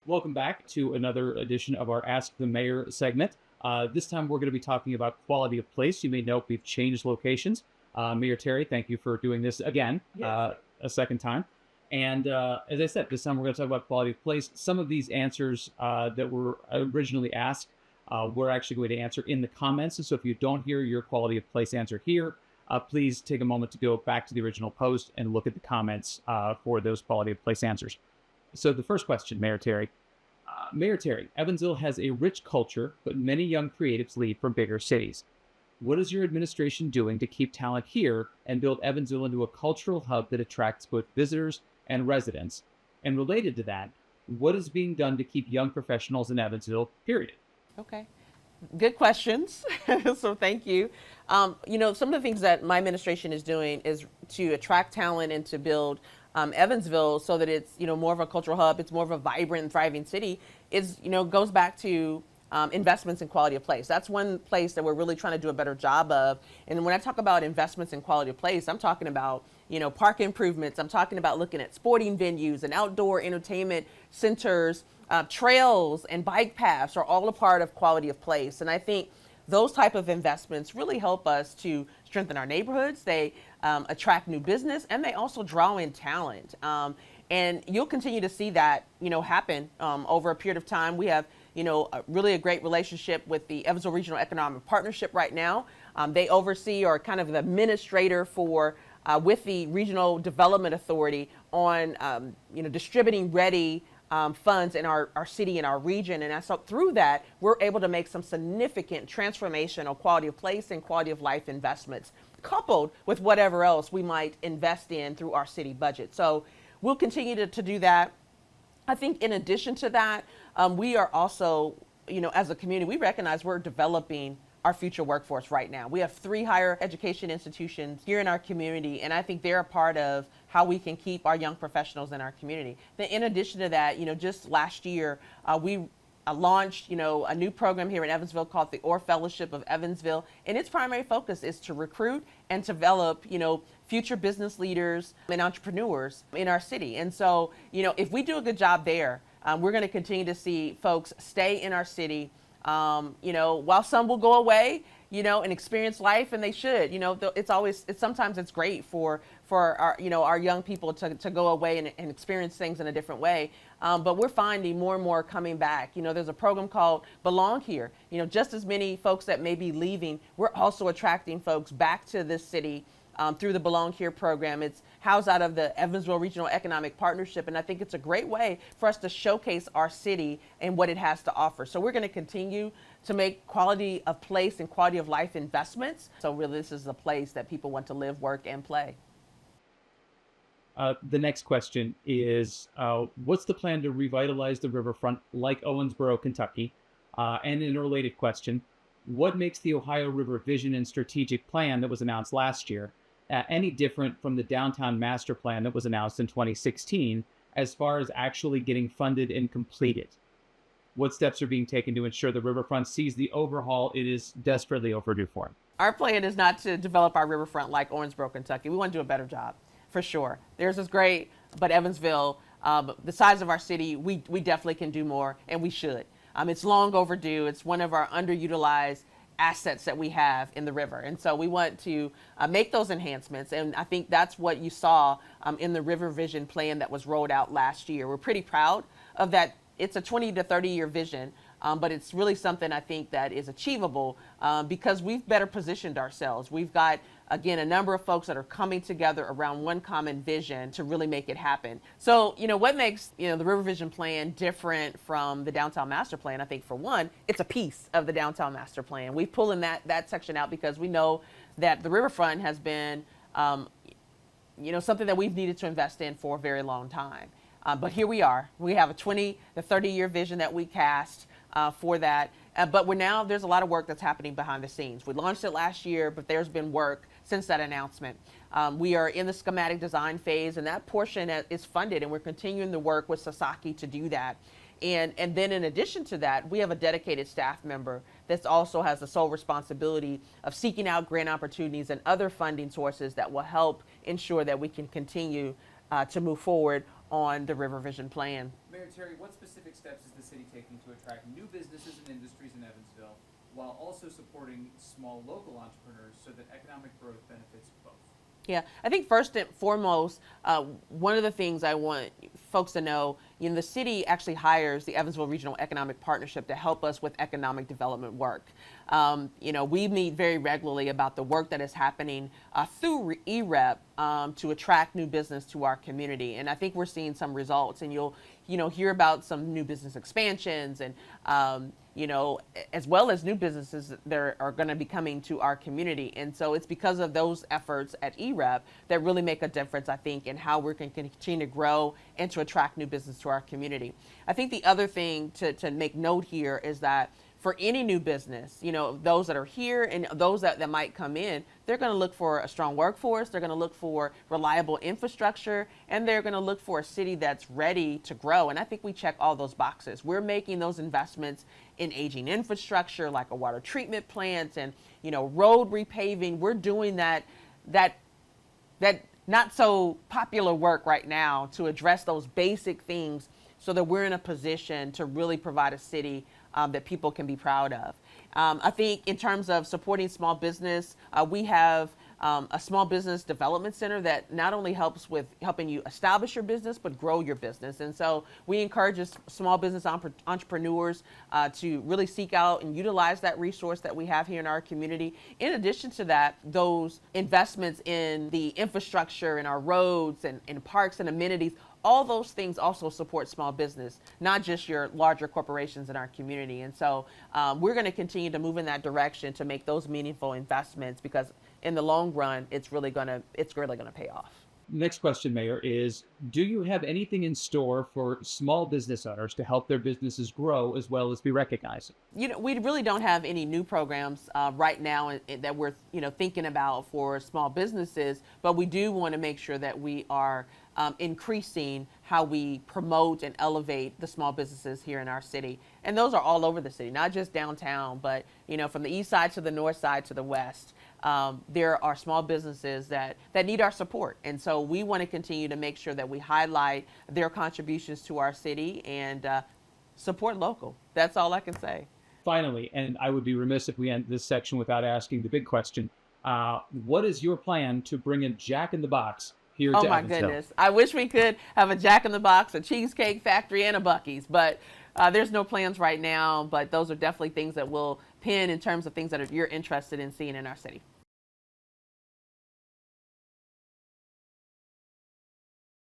Welcome back to another edition of our Ask the Mayor segment. This time we're going to be talking about quality of place. You may note we've changed locations. Mayor Terry, thank you for doing this again, Yes. a second time. And as I said, this time we're going to talk about quality of place. Some of these answers that were originally asked, we're actually going to answer in the comments. And so if you don't hear your quality of place answer here, please take a moment to go back to the original post and look at the comments for those quality of place answers. So the first question, Mayor Terry. Mayor Terry, Evansville has a rich culture, but many young creatives leave from bigger cities. What is your administration doing to keep talent here and build Evansville into a cultural hub that attracts both visitors and residents? And related to that, what is being done to keep young professionals in Evansville, period? Okay. Good questions. So thank you. Some of the things that my administration is doing is to attract talent and to build Evansville so that it's more of a cultural hub. It's more of a vibrant, thriving city. Is goes back to investments in quality of place. That's one place that we're really trying to do a better job of. And when I talk about investments in quality of place, I'm talking about park improvements. I'm talking about looking at sporting venues and outdoor entertainment centers. Trails and bike paths are all a part of quality of place. And I think those type of investments really help us to strengthen our neighborhoods. They attract new business, and they also draw in talent. And you'll continue to see that, happen over a period of time. We have, really a great relationship with the Evansville Regional Economic Partnership right now. They oversee or kind of the administrator for with the Regional Development Authority on, distributing ready funds in our city and our region. And so through that, we're able to make some significant transformational quality of place and quality of life investments, coupled with whatever else we might invest in through our city budget. So we'll continue to do that. I think in addition to that, we are also, as a community, we recognize we're developing our future workforce right now. We have 3 higher education institutions here in our community, and I think they're a part of how we can keep our young professionals in our community. Then in addition to that, just last year, we launched, a new program here in Evansville called the Orr Fellowship of Evansville, and its primary focus is to recruit and develop, future business leaders and entrepreneurs in our city. And so, if we do a good job there, we're going to continue to see folks stay in our city. While some will go away, and experience life, and they should, sometimes it's great for our, our young people to go away and experience things in a different way. But we're finding more and more coming back. There's a program called Belong Here. Just as many folks that may be leaving, we're also attracting folks back to this city through the Belong Here program. It's housed out of the Evansville Regional Economic Partnership, and I think it's a great way for us to showcase our city and what it has to offer. So we're going to continue to make quality of place and quality of life investments. So really, this is a place that people want to live, work, and play. The next question is what's the plan to revitalize the riverfront like Owensboro, Kentucky? And in a related question, what makes the Ohio River Vision and Strategic Plan that was announced last year any different from the downtown master plan that was announced in 2016 as far as actually getting funded and completed? What steps are being taken to ensure the riverfront sees the overhaul it is desperately overdue for? Our plan is not to develop our riverfront like Owensboro, Kentucky. We want to do a better job, for sure. Theirs is great, but Evansville, the size of our city, we definitely can do more, and we should. It's long overdue. It's one of our underutilized assets that we have in the river. And so we want to make those enhancements. And I think that's what you saw in the River Vision plan that was rolled out last year. We're pretty proud of that. It's a 20 to 30 year vision, but it's really something I think that is achievable because we've better positioned ourselves. We've got, again, a number of folks that are coming together around one common vision to really make it happen. So, what makes, the River Vision plan different from the Downtown Master Plan? I think for one, it's a piece of the Downtown Master Plan. We've pulled in that section out because we know that the riverfront has been, something that we've needed to invest in for a very long time. But here we are. We have a 20 to 30 year vision that we cast for that. But there's a lot of work that's happening behind the scenes. We launched it last year, but there's been work since that announcement. We are in the schematic design phase, and that portion is funded, and we're continuing to work with Sasaki to do that. And then in addition to that, we have a dedicated staff member that also has the sole responsibility of seeking out grant opportunities and other funding sources that will help ensure that we can continue to move forward on the River Vision plan. Mayor Terry, what specific steps is the city taking to attract new businesses and industries in Evansville while also supporting small local entrepreneurs so that economic growth benefits both? Yeah, I think first and foremost, one of the things I want folks to know, the city actually hires the Evansville Regional Economic Partnership to help us with economic development work. We meet very regularly about the work that is happening through EREP to attract new business to our community, and I think we're seeing some results. And you'll, hear about some new business expansions and as well as new businesses that are going to be coming to our community. And so it's because of those efforts at EREP that really make a difference, I think, in how we can continue to grow and to attract new business to our community. I think the other thing to make note here is that for any new business, those that are here and those that might come in, they're going to look for a strong workforce, they're going to look for reliable infrastructure, and they're going to look for a city that's ready to grow. And I think we check all those boxes. We're making those investments in aging infrastructure like a water treatment plant and, road repaving. We're doing that not so popular work right now to address those basic things so that we're in a position to really provide a city that people can be proud of. I think in terms of supporting small business, we have a small business development center that not only helps with helping you establish your business, but grow your business. And so we encourage small business entrepreneurs to really seek out and utilize that resource that we have here in our community. In addition to that, those investments in the infrastructure and our roads and parks and amenities, all those things also support small business, not just your larger corporations in our community. And so we're going to continue to move in that direction to make those meaningful investments, because in the long run, it's really going to pay off. Next question, Mayor, is do you have anything in store for small business owners to help their businesses grow as well as be recognized? We really don't have any new programs right now that we're thinking about for small businesses, but we do want to make sure that we are increasing how we promote and elevate the small businesses here in our city. And those are all over the city, not just downtown, but from the east side to the north side to the west. There are small businesses that need our support. And so we want to continue to make sure that we highlight their contributions to our city and support local. That's all I can say. Finally, and I would be remiss if we end this section without asking the big question, what is your plan to bring a Jack in the Box here to Evansville? Oh my goodness. I wish we could have a Jack in the Box, a Cheesecake Factory, and a Buc-ee's, but there's no plans right now. But those are definitely things that we'll pin in terms of things that you're interested in seeing in our city.